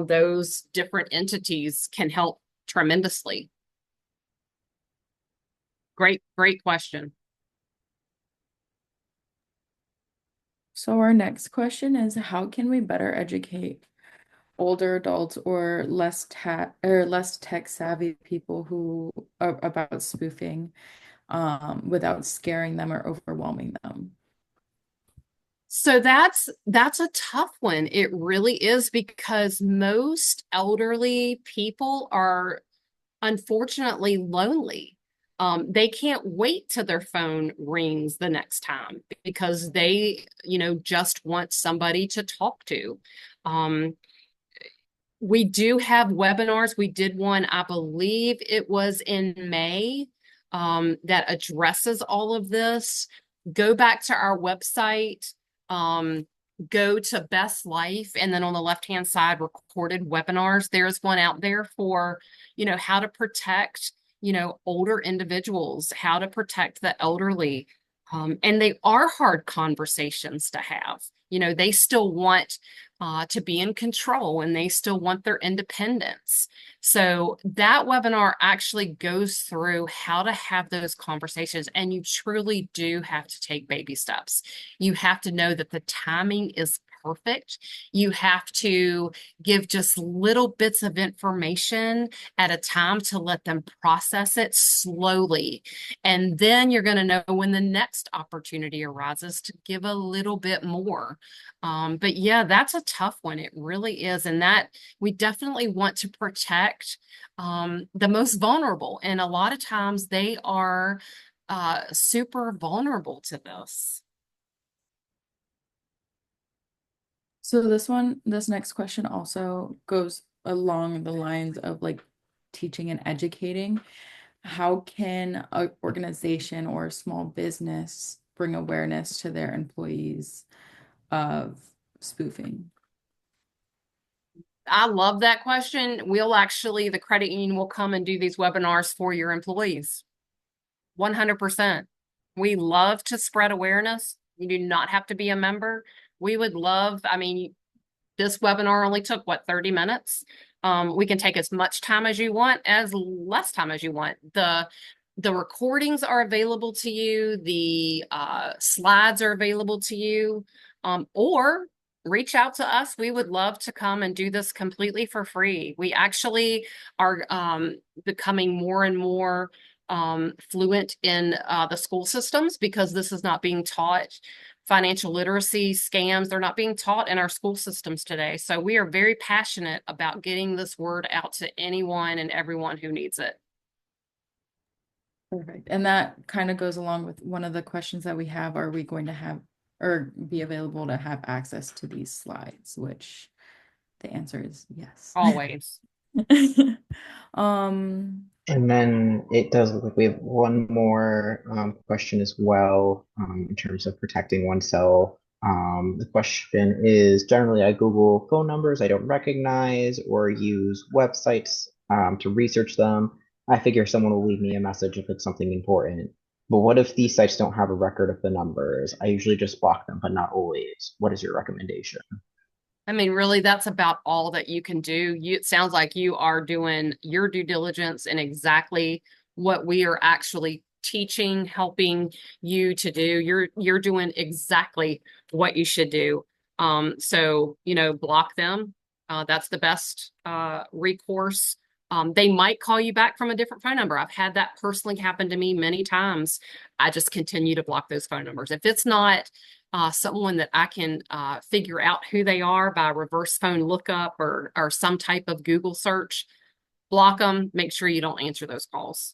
those different entities can help tremendously. Great question. So our next question is, how can we better educate older adults or less tech savvy people who about spoofing without scaring them or overwhelming them? So that's a tough one. It really is, because most elderly people are unfortunately lonely. They can't wait till their phone rings the next time because they, just want somebody to talk to. We do have webinars. We did one, I believe it was in May, that addresses all of this. Go back to our website, go to Best Life, and then on the left-hand side, recorded webinars. There's one out there for, how to protect, older individuals, how to protect the elderly. And they are hard conversations to have. They still want to be in control and they still want their independence. So that webinar actually goes through how to have those conversations, and you truly do have to take baby steps. You have to know that the timing is perfect. You have to give just little bits of information at a time to let them process it slowly. And then you're going to know when the next opportunity arises to give a little bit more. But yeah, that's a tough one. It really is. And that we definitely want to protect the most vulnerable. And a lot of times they are super vulnerable to this. So this next question also goes along the lines of like teaching and educating. How can an organization or a small business bring awareness to their employees of spoofing? I love that question. The credit union will come and do these webinars for your employees. 100%. We love to spread awareness. You do not have to be a member. We would love, this webinar only took 30 minutes. We can take as much time as you want, as less time as you want. The recordings are available to you. The slides are available to you. Or reach out to us. We would love to come and do this completely for free. We actually are becoming more and more fluent in the school systems because this is not being taught. Financial literacy scams, they're not being taught in our school systems today. So we are very passionate about getting this word out to anyone and everyone who needs it. Perfect. And that kind of goes along with one of the questions that we have. Are we going to have or be available to have access to these slides? Which the answer is yes. Always. And then it does look like we have one more question as well in terms of protecting oneself. The question is, generally I Google phone numbers I don't recognize or use websites to research them. I figure someone will leave me a message if it's something important. But what if these sites don't have a record of the numbers? I usually just block them, but not always. What is your recommendation? I mean, really, that's about all that you can do. It sounds like you are doing your due diligence and exactly what we are actually teaching, helping you to do. You're doing exactly what you should do. So, block them. That's the best recourse. They might call you back from a different phone number. I've had that personally happen to me many times. I just continue to block those phone numbers. If it's not someone that I can figure out who they are by reverse phone lookup or some type of Google search, block them. Make sure you don't answer those calls.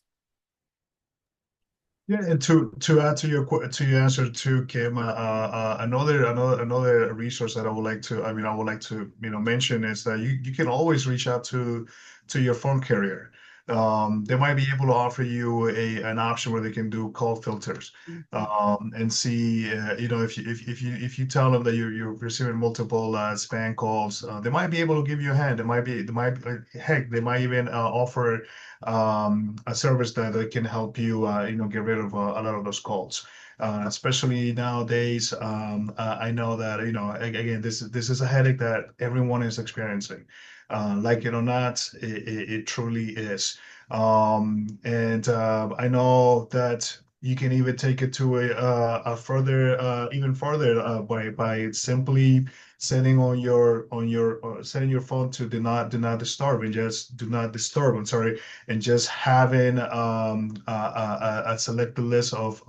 Yeah, and to add to your answer too, Kim, another resource that I would like to mention is that you can always reach out to your phone carrier. They might be able to offer you an option where they can do call filters, and see if you tell them that you're receiving multiple spam calls, they might be able to give you a hand. Heck, they might even offer a service that can help you, get rid of a lot of those calls. Especially nowadays, I know that again, this is a headache that everyone is experiencing. Like it or not, it truly is. And I know that you can even take it to a further, even further, by simply setting your phone to do not disturb, and just do not disturb. I'm sorry, and just having a selected list of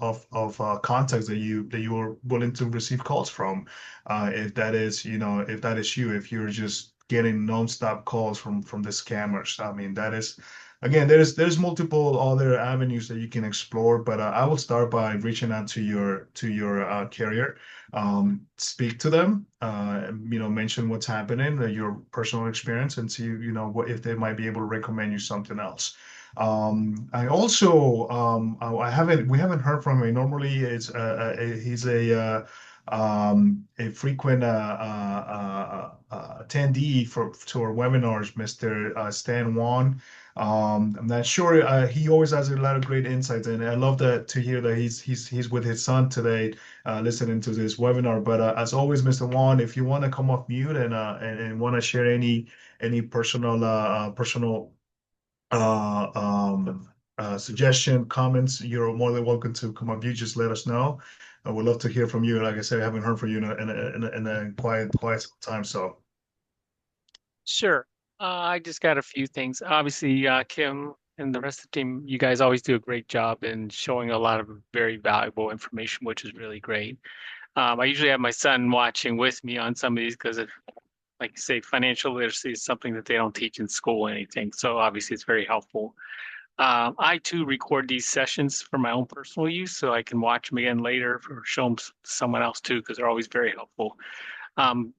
contacts that you are willing to receive calls from. If that is you, if you're just getting nonstop calls from the scammers. I mean, that is, again, there's multiple other avenues that you can explore, but I will start by reaching out to your carrier, speak to them, mention what's happening, your personal experience, and see what if they might be able to recommend you something else. I also we haven't heard from him. Normally, he's a frequent attendee to our webinars, Mr. Stan Wan. I'm not sure. He always has a lot of great insights, and I love to hear that he's with his son today, listening to this webinar. But as always, Mr. Wan, if you want to come off mute and want to share any personal suggestion, comments, you're more than welcome to come up. You just let us know. I would love to hear from you. Like I said, I haven't heard from you in a quiet time. So Sure. I just got a few things. Obviously, Kim and the rest of the team, you guys always do a great job in showing a lot of very valuable information, which is really great. I usually have my son watching with me on some of these because, like you say, financial literacy is something that they don't teach in school or anything. So obviously, it's very helpful. I too record these sessions for my own personal use, so I can watch them again later or show them to someone else too, because they're always very helpful.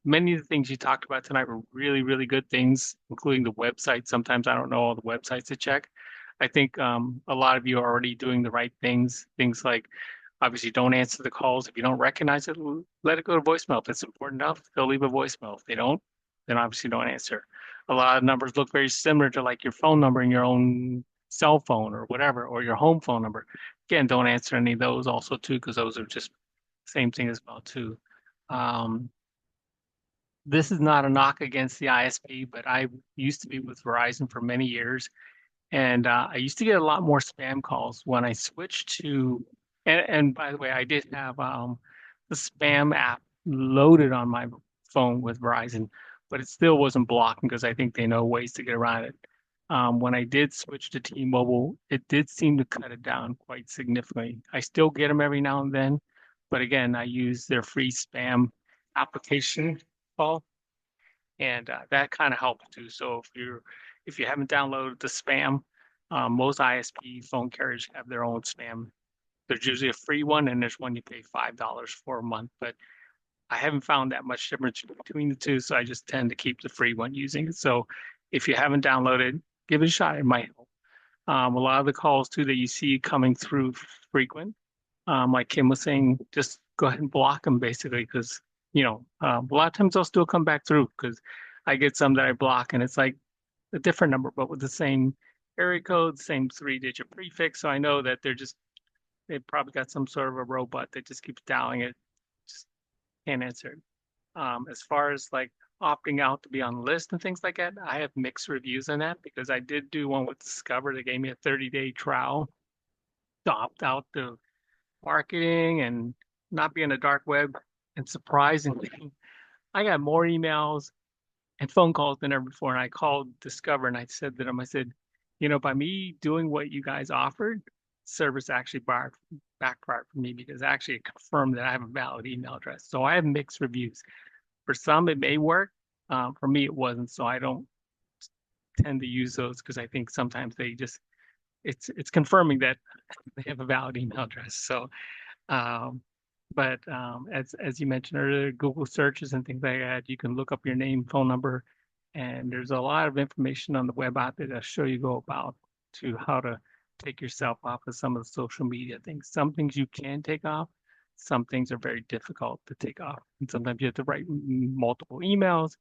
Many of the things you talked about tonight were really, really good things, including the website. Sometimes I don't know all the websites to check. I think a lot of you are already doing the right things. Things like obviously don't answer the calls. If you don't recognize it, let it go to voicemail. If it's important enough, they'll leave a voicemail. If they don't, then obviously don't answer. A lot of numbers look very similar to like your phone number in your own cell phone or whatever, or your home phone number. Again, don't answer any of those also too, because those are just same thing as well too. This is not a knock against the ISP, but I used to be with Verizon for many years, And I used to get a lot more spam calls when I switched to, and by the way, I did have the spam app loaded on my phone with Verizon, but it still wasn't blocking because I think they know ways to get around it. When I did switch to T-Mobile, it did seem to cut it down quite significantly. I still get them every now and then, but again, I use their free spam application call, and that kind of helps too. So if you haven't downloaded the spam, most ISP phone carriers have their own spam. There's usually a free one, and there's one you pay $5 for a month. But I haven't found that much difference between the two, so I just tend to keep the free one using it. So if you haven't downloaded, give it a shot. It might help. A lot of the calls too that you see coming through frequent, like Kim was saying, just go ahead and block them basically because a lot of times they'll still come back through because I get some that I block and it's like a different number, but with the same area code, same 3-digit prefix. So I know that they probably got some sort of a robot that just keeps dialing it, just can't answer it. As far as like opting out to be on the list and things like that, I have mixed reviews on that because I did do one with Discover. They gave me a 30-day trial to opt out to marketing and not be in the dark web. And surprisingly, I got more emails and phone calls than ever before. And I called Discover and I said to them, I said, by me doing what you guys offered, service actually backfired for me because actually it confirmed that I have a valid email address. So I have mixed reviews. For some, it may work. For me, it wasn't. So I don't tend to use those because I think sometimes it's confirming that they have a valid email address. So um, but as you mentioned earlier, Google searches and things like that, you can look up your name, phone number, and there's a lot of information on the web out there that show you go about to how to take yourself off of some of the social media things. Some things you can take off, some things are very difficult to take off, and sometimes you have to write multiple emails.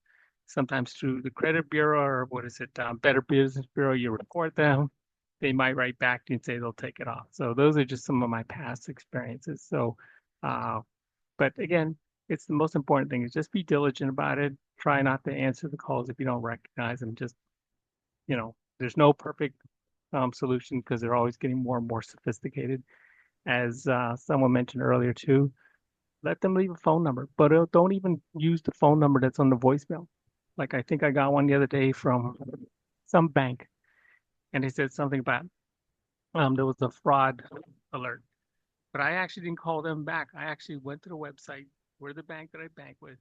Sometimes through the credit bureau or what is it, Better Business Bureau, you report them. They might write back to you and say they'll take it off. So those are just some of my past experiences. So uh, but again, it's the most important thing is just be diligent about it. Try not to answer the calls if you don't recognize them. Just, there's no perfect solution because they're always getting more and more sophisticated. As someone mentioned earlier too, let them leave a phone number, but don't even use the phone number that's on the voicemail. Like I think I got one the other day from some bank, and they said something about there was a fraud alert. But I actually didn't call them back. I actually went to the website where the bank that I bank with,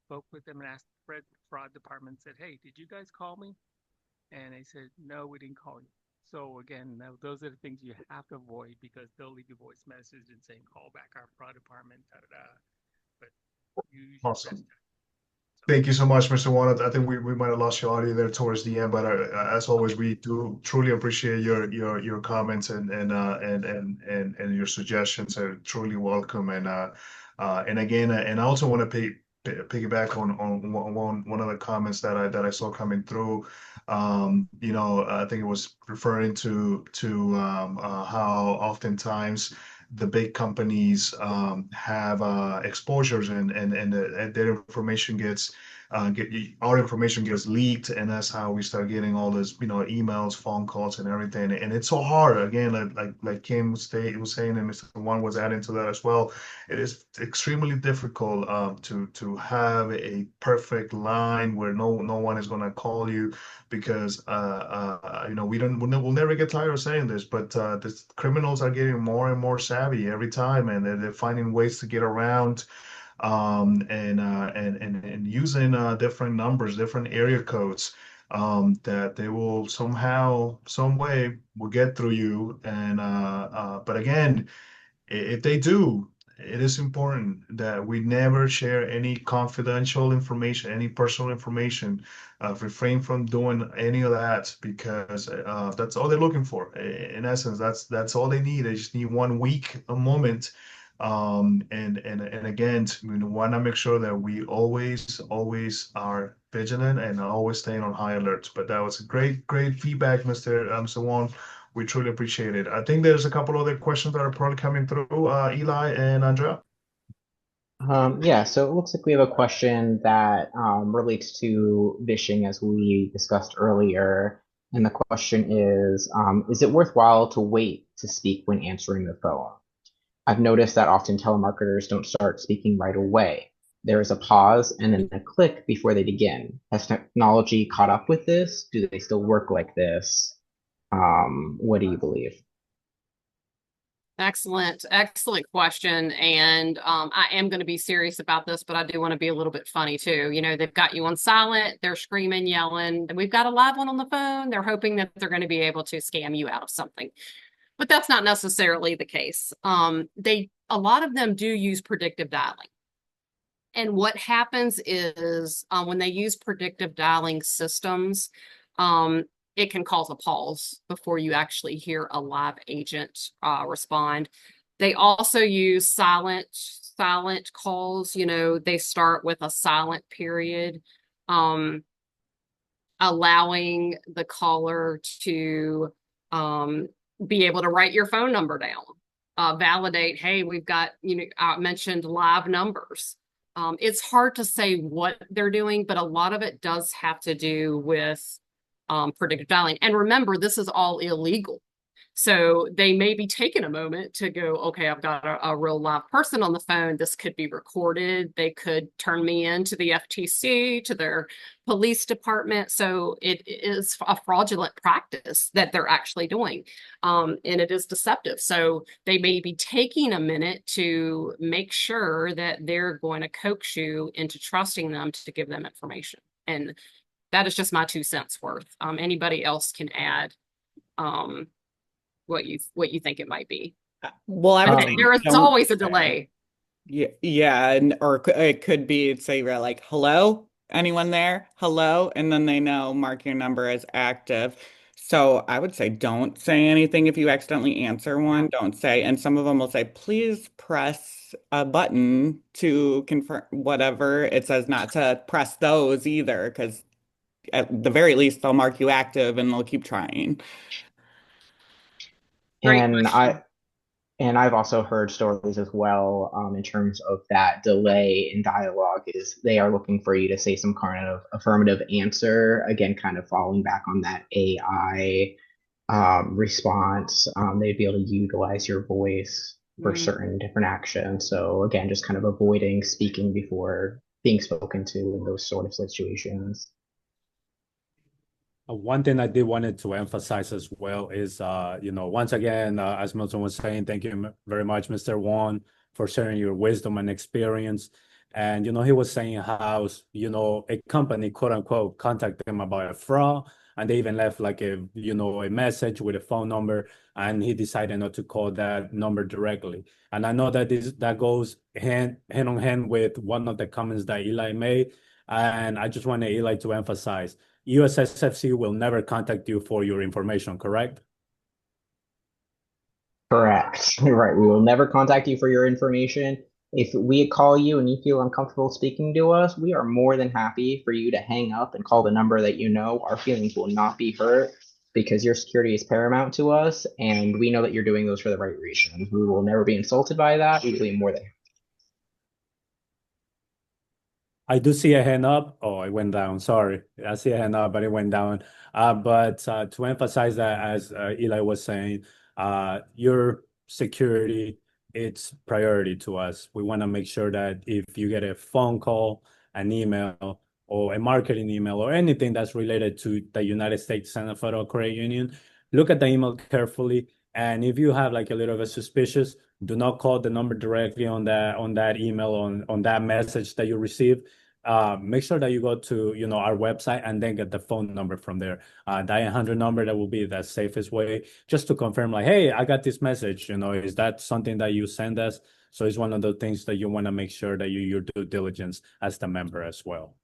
spoke with them and asked the fraud department, said, hey, did you guys call me? And they said, no, we didn't call you. So again, those are the things you have to avoid because they'll leave you a voice message and saying, call back our fraud department, da da da. But use your best. Awesome. Thank you so much, Mr. Warren. I think we might have lost your audio there towards the end, but as always, we do truly appreciate your comments and your suggestions are truly welcome. And again, and I also want to piggyback on one of the comments that I saw coming through. I think it was referring to how oftentimes the big companies have exposures and their information our information gets leaked, and that's how we start getting all this emails, phone calls, and everything. And it's so hard. Again, like Kim was saying, and Mr. One was adding to that as well. It is extremely difficult to have a perfect line where no one is going to call you because we'll never get tired of saying this, but the criminals are getting more and more savvy every time, and they're finding ways to get around and using different numbers, different area codes that they will somehow, some way, will get through you. But again, if they do, it is important that we never share any confidential information, any personal information. Refrain from doing any of that because that's all they're looking for. In essence, that's all they need. They just need 1 week, a moment. And again, we want to make sure that we always are vigilant and always staying on high alert. But that was great feedback, Mr. Sawon. We truly appreciate it. I think there's a couple other questions that are probably coming through, Eli and Andrea. Yeah, so it looks like we have a question that relates to vishing as we discussed earlier. And the question is it worthwhile to wait to speak when answering the phone? I've noticed that often telemarketers don't start speaking right away. There is a pause and then a click before they begin. Has technology caught up with this? Do they still work like this? What do you believe? Excellent, excellent question. And I am going to be serious about this, but I do want to be a little bit funny too. You know, they've got you on silent, they're screaming, yelling. We've got a live one on the phone. They're hoping that they're going to be able to scam you out of something. But that's not necessarily the case. A lot of them do use predictive dialing. And what happens is when they use predictive dialing systems, it can cause a pause before you actually hear a live agent respond. They also use silent calls. You know, they start with a silent period, allowing the caller to be able to write your phone number down, validate, hey, we've got, you know, I mentioned live numbers. It's hard to say what they're doing, but a lot of it does have to do with predictive dialing. And remember, this is all illegal. So they may be taking a moment to go, okay, I've got a real live person on the phone. This could be recorded. They could turn me into the FTC, to their police department. So it is a fraudulent practice that they're actually doing. And it is deceptive. So they may be taking a minute to make sure that they're going to coax you into trusting them to give them information. And that is just my 2 cents worth. Anybody else can add what you think it might be. Well, I would say There is don't always a say. delay. Yeah, and or it could be say you're like, hello, anyone there? Hello, and then they know mark your number as active. So I would say don't say anything if you accidentally answer one. Don't say, and some of them will say, please press a button to confirm whatever. It says not to press those either, because at the very least they'll mark you active and they'll keep trying. Great And question. I've also heard stories as well, in terms of that delay in dialogue is they are looking for you to say some kind of affirmative answer. Again, kind of falling back on that AI response. They'd be able to utilize your voice for certain different actions. So again, just kind of avoiding speaking before being spoken to in those sort of situations. One thing I did wanted to emphasize as well is, once again, as Milton was saying, thank you very much, Mr. Wong, for sharing your wisdom and experience. And, he was saying how, a company, quote unquote, contacted him about a fraud. And they even left like a message with a phone number. And he decided not to call that number directly. And I know that that goes hand on hand with one of the comments that Eli made. And I just wanted Eli to emphasize USSFC will never contact you for your information, correct? Correct. Right. We will never contact you for your information. If we call you and you feel uncomfortable speaking to us, we are more than happy for you to hang up and call the number that you know. Our feelings will not be hurt because your security is paramount to us, and we know that you're doing those for the right reasons. We will never be insulted by that. We will be more than I do see a hand up. Oh, it went down. Sorry. I see a hand up, but it went down. But to emphasize that, as Eli was saying, your security, it's priority to us. We want to make sure that if you get a phone call, an email, or a marketing email, or anything that's related to the United States Senate Federal Credit Union, look at the email carefully. And if you have like a little bit suspicious, do not call the number directly on that email on that message that you receive. Make sure that you go to our website and then get the phone number from there. That 800 number, that will be the safest way, just to confirm like, hey, I got this message. Is that something that you send us? So it's one of the things that you want to make sure that your due diligence as the member as well.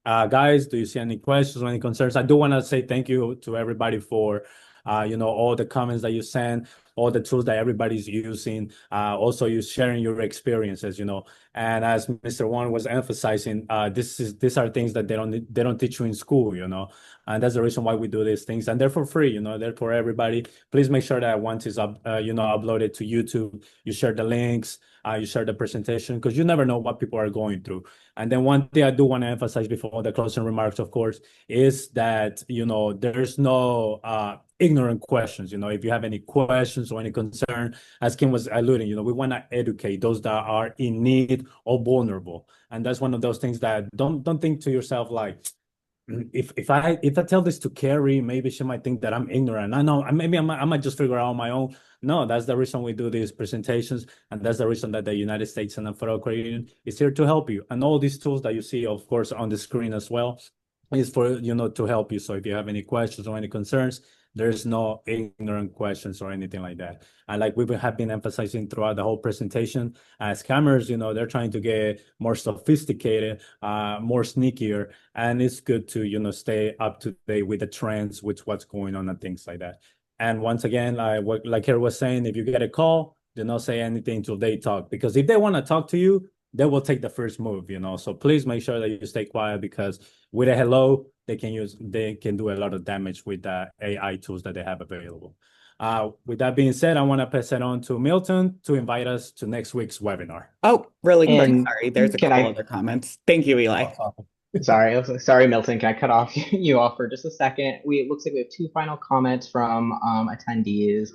Guys, do you see any questions or any concerns? I do want to say thank you to everybody for all the comments that you send, all the tools that everybody's using. Also, you sharing your experiences, And as Mr. Wong was emphasizing, these are things that they don't teach you in school, And that's the reason why we do these things, and they're for free, they're for everybody. Please make sure that once it's uploaded to YouTube, you share the links, you share the presentation, because you never know what people are going through. And then one thing I do want to emphasize before the closing remarks, of course, is that there's no ignorant questions. If you have any questions or any concern, as Kim was alluding, we want to educate those that are in need or vulnerable. And that's one of those things that don't think to yourself like, if I tell this to Carrie, maybe she might think that I'm ignorant. I know maybe I might just figure out on my own. No, that's the reason we do these presentations, and that's the reason that the United States and the Federal Credit Union is here to help you. And all these tools that you see, of course, on the screen as well, is for to help you. So if you have any questions or any concerns, there's no ignorant questions or anything like that. And like we have been emphasizing throughout the whole presentation, scammers, they're trying to get more sophisticated, more sneakier, and it's good to stay up to date with the trends, with what's going on and things like that. And once again, like Harry was saying, if you get a call, do not say anything until they talk, because if they want to talk to you, they will take the first move, So please make sure that you stay quiet, because with a hello, they can do a lot of damage with the AI tools that they have available. With that being said, I want to pass it on to Milton to invite us to next week's webinar. Oh, really quick. And Sorry, there's a can couple I- other comments. Thank you, Eli. Sorry, Milton. Can I cut off you off for just a second? It looks like we have two final comments from attendees.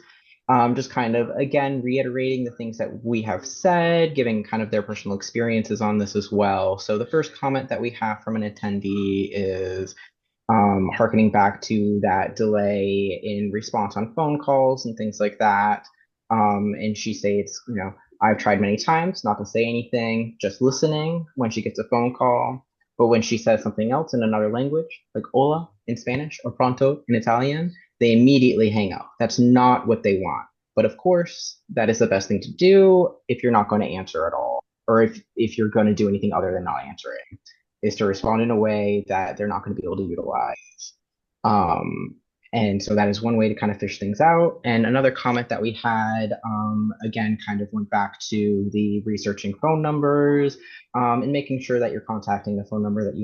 Just kind of, again, reiterating the things that we have said, giving kind of their personal experiences on this as well. So the first comment that we have from an attendee is harkening back to that delay in response on phone calls and things like that. And she states, I've tried many times not to say anything, just listening when she gets a phone call. But when she says something else in another language, like hola in Spanish or pronto in Italian, they immediately hang up. That's not what they want. But of course, that is the best thing to do if you're not going to answer at all, or if you're going to do anything other than not answering, is to respond in a way that they're not going to be able to utilize. And so that is one way to kind of fish things out. And another comment that we had, again, kind of went back to the researching phone numbers and making sure that you're contacting a phone number that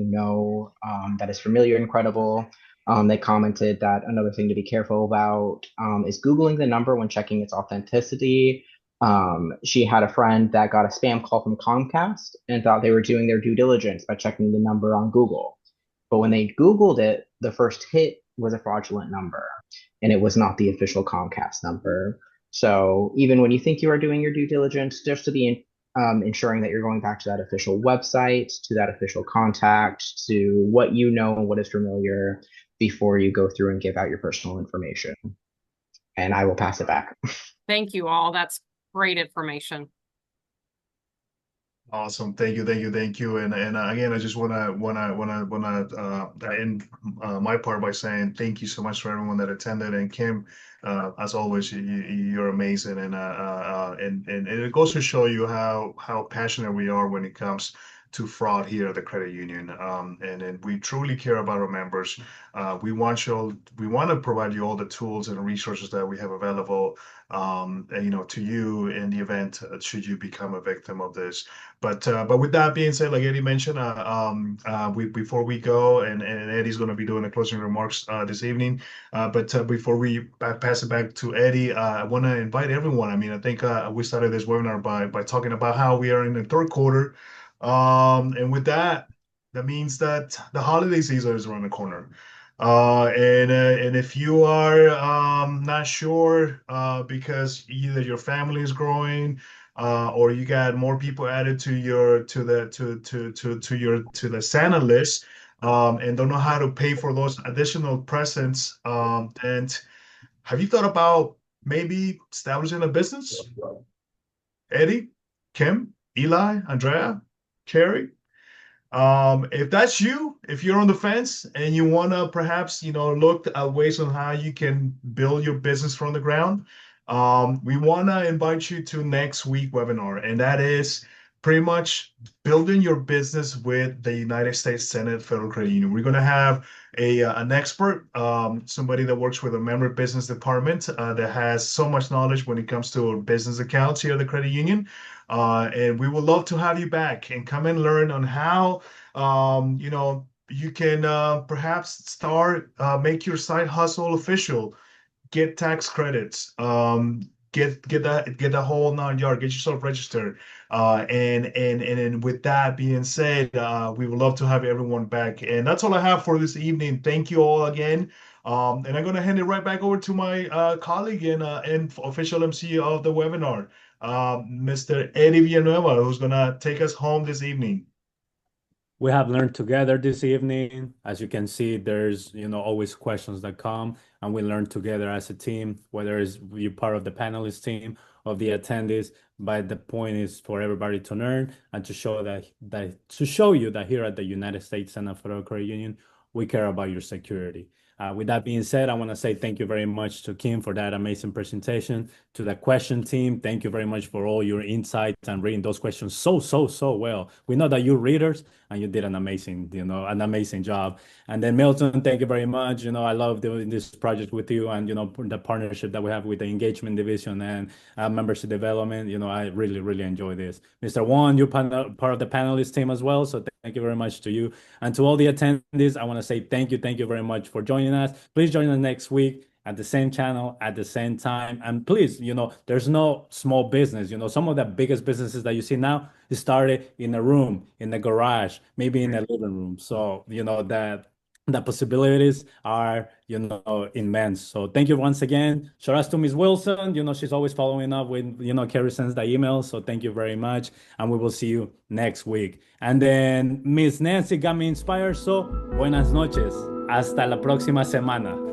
that is familiar and credible. They commented that another thing to be careful about is Googling the number when checking its authenticity. She had a friend that got a spam call from Comcast and thought they were doing their due diligence by checking the number on Google. But when they Googled it, the first hit was a fraudulent number, and it was not the official Comcast number. So even when you think you are doing your due diligence, just to be ensuring that you're going back to that official website, to that official contact, to what you know and what is familiar before you go through and give out your personal information. And I will pass it back. Thank you all. That's great information. Awesome. Thank you. And again, I just wanna end my part by saying thank you so much for everyone that attended. And Kim, as always, you're amazing. And it goes to show you how passionate we are when it comes to fraud here at the credit union. And we truly care about our members. We want to provide you all the tools and resources that we have available, to you in the event should you become a victim of this. But with that being said, like Eddie mentioned, before we go, and Eddie's going to be doing the closing remarks this evening. But before we pass it back to Eddie, I want to invite everyone. I mean, I think we started this webinar by talking about how we are in the third quarter. And with that means that the holiday season is around the corner. And if you are not sure because either your family is growing or you got more people added to the Santa list and don't know how to pay for those additional presents, and have you thought about maybe establishing a business? Eddie, Kim, Eli, Andrea, Carrie. If that's you, if you're on the fence and you want to perhaps, look at ways on how you can build your business from the ground, we want to invite you to next week webinar, and that is pretty much building your business with the United States Senate Federal Credit Union. We're going to have an expert, somebody that works with a member business department that has so much knowledge when it comes to business accounts here at the credit union. And we would love to have you back and come and learn on how, you can perhaps start, make your side hustle official, get tax credits, get the whole 9 yard, get yourself registered. And with that being said, we would love to have everyone back. And that's all I have for this evening. Thank you all again. And I'm gonna hand it right back over to my colleague and official MC of the webinar, Mr. Eddie Villanueva, who's gonna take us home this evening. We have learned together this evening. As you can see, there's, always questions that come, and we learn together as a team, whether it's you part of the panelist team of the attendees. But the point is for everybody to learn and to show to show you that here at the United States Senate Federal Credit Union, we care about your security. With that being said, I want to say thank you very much to Kim for that amazing presentation. To the question team, thank you very much for all your insights and reading those questions so well. We know that you're readers and you did an amazing job. And then Milton, thank you very much. I love doing this project with you and, the partnership that we have with the engagement division and membership development. I really enjoy this. Mr. Juan, you're part of the panelist team as well. So thank you very much to you. And to all the attendees, I want to say thank you very much for joining us. Please join us next week at the same channel at the same time. And please, there's no small business. Some of the biggest businesses that you see now started in a room, in the garage, maybe in a living room. So, that the possibilities are, immense. So thank you once again. Shout out to Ms. Wilson. She's always following up when, Carrie sends the email. So thank you very much. And we will see you next week. And then Miss Nancy got me inspired. So buenas noches. Hasta la próxima semana.